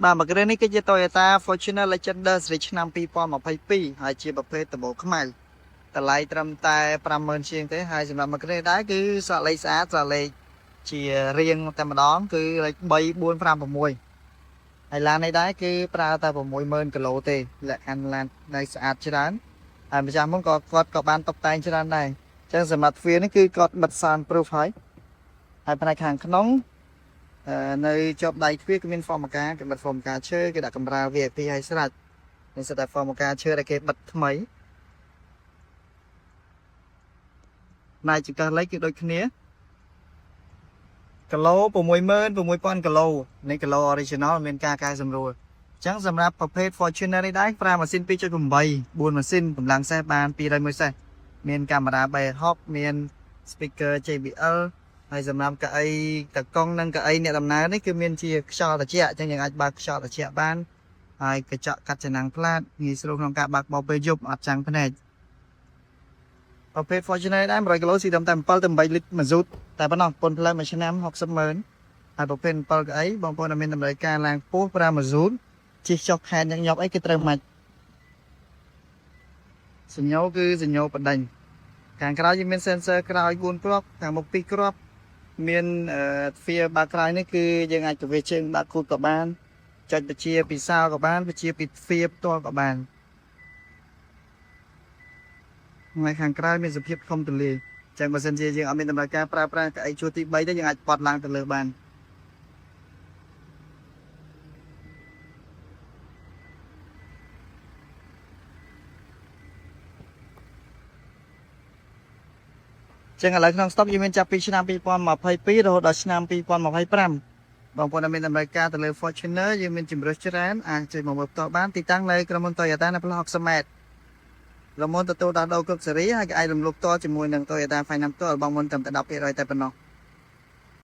បាទមកគ្រឿងនេះគឺជា Toyota Fortuner Legender សេរីឆ្នាំ2022ហើយជាប្រភេទដំបូលខ្មៅតម្លៃត្រឹមតែ50000ជាងទេហើយសម្រាប់មកគ្រឿងនេះដែរគឺសក់លេខស្អាតសក់លេខជារៀងតែម្ដងគឺលេខ3 4 5 6ហើយឡាននេះដែរគឺប្រើតែ60000គីឡូទេលក្ខខណ្ឌឡាននៅស្អាតច្រើនហើយម្ចាស់មុនក៏គាត់ក៏បានតុបតែងច្រើនដែរអញ្ចឹងសម្រាប់ទ្វារនេះគឺគាត់បិទ soundproof ហើយផ្នែកខាងក្នុងនៅជាប់ដៃទ្វារគឺមាន Formica គេបិទ Formica ឈើគេដាក់កម្រាល VIP ឲ្យស្រេចនេះសិតតែ Formica ឈើដែលគេបិទថ្មីផ្នែកចង្កឹះលេខគឺដូចគ្នាគីឡូ66000គីឡូនេះគីឡូ original មានការកែសម្រួលអញ្ចឹងសម្រាប់ប្រភេទ Fortuner នេះដែរប្រើម៉ាស៊ីន 2.8 4ម៉ាស៊ីនកម្លាំងសេះបាន201សេះមានកាមេរ៉ា3ហុកមាន speaker JBL ហើយសម្រាប់កៅអីតកង់និងកៅអីអ្នកដំណើរនេះគឺមានជាខ្យល់ត្រជាក់អញ្ចឹងយើងអាចបើកខ្យល់ត្រជាក់បានហើយកញ្ចក់កាត់ចំណាំងផ្លាតងាយស្រួលក្នុងការបើកបោពេលយប់អត់ចាំងភ្នែកប្រភេទ Fortuner ដែរ100គីឡូស៊ីត្រឹមតែ7ទៅ8លីត្រម៉ាស៊ូតតែប៉ុណ្ណោះពន្ធផ្លូវមួយឆ្នាំ600,000ហើយប្រភេទ7កៅអីបងប្អូនដែលមានតម្រូវការឡើងខ្ពស់ប្រើម៉ាស៊ូតជិះចុះខេត្តញឹកញាប់អីគឺត្រូវមិនសញ្ញោគឺសញ្ញោបដិញខាងក្រោយយើងមាន sensor ក្រោយ4គ្រាប់ខាងមុខ2គ្រាប់មានទ្វារបាក់ក្រោយនេះគឺយើងអាចទៅវាជើងបាក់គូតក៏បានចុចបញ្ជាពីសោក៏បានបញ្ជាពីទ្វារផ្ទាល់ក៏បាននៅខាងក្រៅមានសភាពធំទូលាយចឹងបើសិនជាយើងអត់មានតម្រូវការប្រើប្រាស់កៅអីជួរទី3ទេយើងអាចបត់ឡើងទៅលើបានចឹងឥឡូវក្នុងស្តុកយើងមានចាប់ពីឆ្នាំ2022រហូតដល់ឆ្នាំ2025បងប្អូនដែលមានតម្រូវការទៅលើ Fortuner យើងមានជម្រើសច្រើនអាចជួយមកមើលផ្ទាល់បានទីតាំងនៅក្រុមហ៊ុន Toyota នៅផ្លូវ60ម៉ែត្រក្រុមហ៊ុនទទួលដោះដូរគ្រប់សេរីហើយក៏អាចរំលោភផ្ទាល់ជាមួយនឹង Toyota Finance ផ្ទាល់បងមុនត្រឹមតែ10%តែប៉ុណ្ណោះ